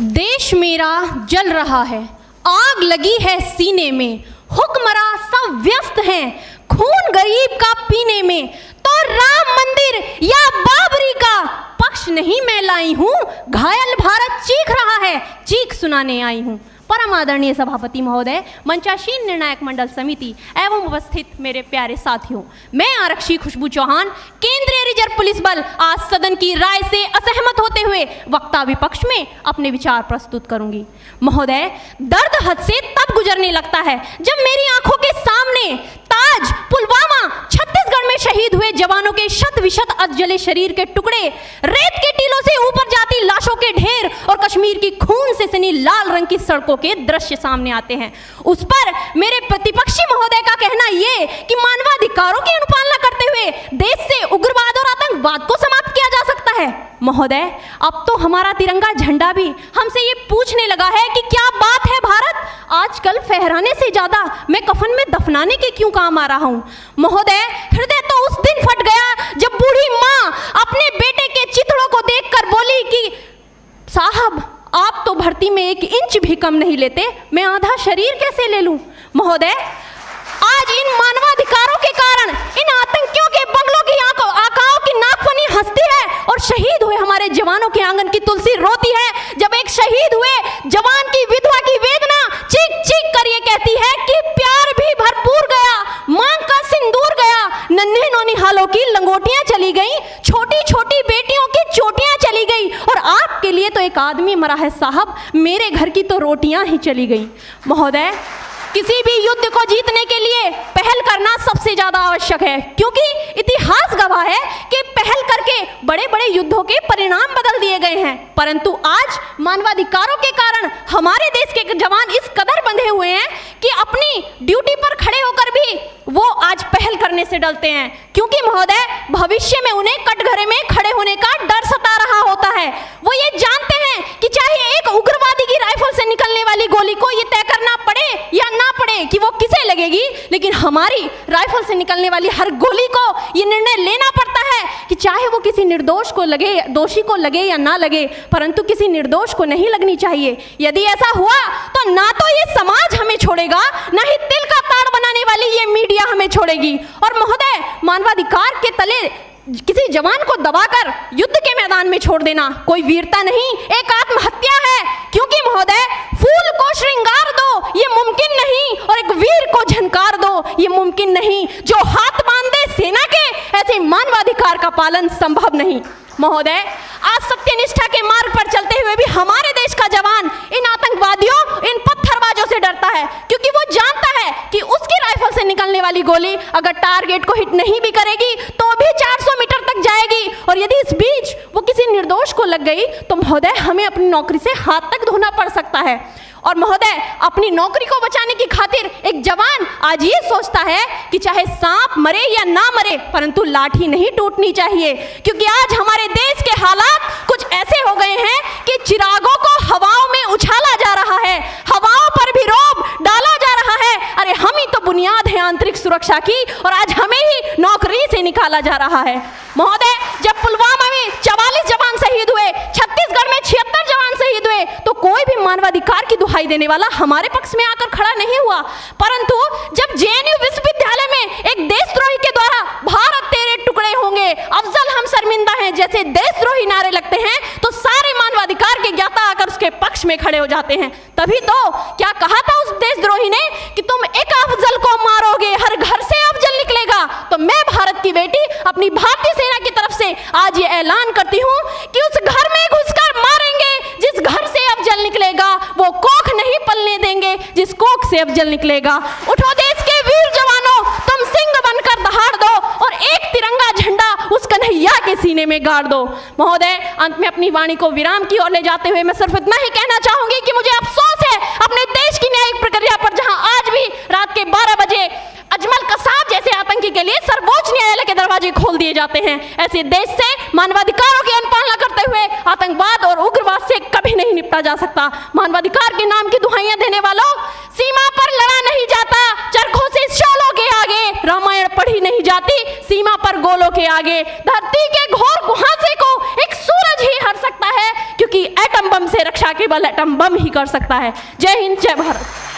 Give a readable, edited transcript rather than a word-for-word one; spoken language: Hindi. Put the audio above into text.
देश मेरा जल रहा है, आग लगी है सीने में, हुक्मरां सब व्यस्त हैं खून गरीब का पीने में। तो राम मंदिर या बाबरी का पक्ष नहीं मैं लाई हूँ, घायल भारत चीख रहा है, चीख सुनाने आई हूँ। परम आदरणीय सभापति महोदय, मंचासीन निर्णायक मंडल समिति एवं उपस्थित मेरे प्यारे साथियों, मैं आरक्षी खुशबू चौहान केंद्रीय रिजर्व पुलिस बल आज सदन की राय से असहमत होते हुए वक्ता विपक्ष में अपने विचार प्रस्तुत करूंगी। महोदय, दर्द हद से तब गुजरने लगता है जब मेरी आंखों के सामने ताज, पुलवामा, छत्तीसगढ़ में शहीद हुए जवानों के शत विशत अधजले शरीर के टुकड़े, रेत के टीलों से ऊपर जाती लाशों के ढेर और कश्मीर की खून से सनी लाल रंग की सड़कों के दृश्य सामने आते हैं। उस पर मेरे प्रतिपक्षी महोदय का कहना ये कि मानवाधिकारों की अनुपालना करते हुए देश से उग्रवाद और आतंकवाद को समाप्त किया जा सकता है। महोदय, अब तो हमारा तिरंगा झंडा भी हमसे ये पूछने लगा है कि क्या बात है भारत, आजकल फहराने से ज्यादा मैं कफन में दफनाने के क्यों काम आ रहा हूँ। महोदय, हृदय तो उस दिन फट गया जब बूढ़ी माँ अपने बेटे के चिथड़ों को देखकर बोली कि साहब, आप तो भर्ती में 1 इंच भी कम नहीं लेते, मैं आधा शरीर कैसे ले लूं। महोदय, आज इन मानवाधिकारों के कारण इन आतंकियों के बंगलों की आकाओं की नाकफनी हंसती है और शहीद हुए हमारे जवानों के आंगन की तुलसी रोती है। जब एक शहीद हुए जवान की विधवा की वेदना चीख चीख कर ये कहती है कि प्यार भी भरपूर गया, मांग का सिंदूर गया, नन्हे नौनिहालों की लंगोटियां चली गई, छोटी छोटी बेटियों की चोटियां चली गई और आपके लिए तो एक आदमी मरा है साहब, मेरे घर की तो रोटियां ही चली गई। महोदय, किसी भी युद्ध को जीतने के लिए पहल करना सबसे ज्यादा आवश्यक है, क्योंकि इतिहास गवाह है कि पहल करके बड़े बड़े युद्धों के परिणाम बदल दिए गए हैं। परंतु आज मानवाधिकारों के कारण हमारे देश के जवान इस कदर बंधे हुए हैं कि अपनी ड्यूटी पर खड़े होकर भी वो आज पहल करने से डरते हैं, क्योंकि महोदय भविष्य में उन्हें कटघरे में खड़े होने का डर सता रहा होता है। वो ये जानते हैं कि चाहे एक उग्रवादी की राइफल से निकलने वाली गोली को ये तय करना पड़े या ना पड़े कि वो किसे लगेगी, लेकिन हमारी राइफल से निकलने वाली हर गोली को ये निर्णय लेना पड़ता है कि चाहे वो किसी निर्दोष को लगे, दोषी को लगे या ना लगे, परंतु किसी निर्दोष को नहीं लगनी चाहिए। यदि ऐसा हुआ तो ना तो ये समाज हमें छोड़ेगा, ना ही तिल का ताड़ बनाने वाली ये मीडिया हमें छोड़ेगी। और महोदय, मानवाधिकार के तले किसी जवान को दबाकर युद्ध के मैदान में छोड़ देना कोई वीरता नहीं, एक आत्महत्या है। क्योंकि महोदय, फूल को श्रृंगार दो ये मुमकिन नहीं और एक वीर को झनकार दो ये मुमकिन नहीं। जो हाथ बांध दे सेना के, ऐसे मानवाधिकार का पालन संभव नहीं। महोदय, आज सत्यनिष्ठा के मार्ग पर चलते हुए भी हमारे देश का जवान इन आतंकवादियों, इन पत्थरबाजों से डरता है, क्योंकि वो जानता है कि उसकी राइफल से निकलने वाली गोली अगर टारगेट को हिट नहीं भी करेगी तो भी 400 मीटर तक जाएगी, और यदि इस बीच वो किसी निर्दोष को लग गई तो महोदय हमें अपनी नौकरी से हाथ तक धोना पड़ सकता है। और महोदय, अपनी नौकरी को बचाने की खातिर एक जवान आज ये सोचता है कि चाहे सांप मरे या ना मरे, परंतु लाठी नहीं टूटनी चाहिए, क्योंकि आज हमारे देश के हालात कुछ ऐसे हो गए हैं कि चिरागों को हवाओं में उछाला जा रहा है, हवाओं पर भी रोब डाला जा रहा है। अरे हम ही तो बुनियाद है आंतरिक सुरक्षा की, और आज हमें ही नौकरी से निकाला जा रहा है। महोदय, जब पुलवामा में 44 जवान शहीद हुए, छत्तीसगढ़ में 76 जवान शहीद हुए, तो कोई भी मानवाधिकार की दुहाई देने वाला हमारे पक्ष में आकर खड़ा नहीं हुआ। परंतु जब जेएनयू विश्वविद्यालय में एक देशद्रोही के द्वारा भारत तेरे टुकड़े होंगे, अफजल हम शर्मिंदा हैं जैसे देशद्रोही नारे लगते हैं, तो सारे मानवाधिकार के ज्ञाता आकर उसके पक्ष में खड़े हो जाते हैं। तभी तो क्या कहा था उस देशद्रोही ने कि तुम एक अफजल को मारोगे, हर घर से अफजल निकलेगा। तो मैं भारत की बेटी अपनी भारतीय सेना की तरफ से आज ये ऐलान करती हूँ कि उस घर में घुसकर मारेंगे जिस घर से अफजल निकलेगा, वो कोख नहीं पलने देंगे जिस कोख से अफजल निकलेगा। उठो देश के वीर जवानों, तुम सिंह बनकर दहाड़ दो और एक तिरंगा झंडा उस कन्हैया के सीने में गाड़ दो। महोदय, अंत में अपनी वाणी को विराम की ओर ले जाते हुए मैं सिर्फ इतना ही कहना चाहूंगी कि मुझे अफसोस है अपने देश की न्यायिक प्रक्रिया पर, जहां आज भी रात के 12 बजे अजमल कसाब जैसे आतंकी के लिए सर्वोच्च न्यायालय के दरवाजे खोल दिए जाते हैं। ऐसे देश से मानवाधिकारों की अनुपालना करते हुए आतंकवाद और उग्रवाद से कभी नहीं निपटा जा सकता। मानवाधिकार के नाम की दुहाइयां देने वालों, सीमा पर लड़ा नहीं जाता, चरखों से शोलों के आगे रामायण पढ़ी नहीं जाती, सीमा पर गोलों के आगे। धरती के घोर कुहासे को एक सूरज ही हर सकता है, क्योंकि एटम एटम बम से रक्षा केवल एटम बम ही कर सकता है। जय हिंद, जय भारत।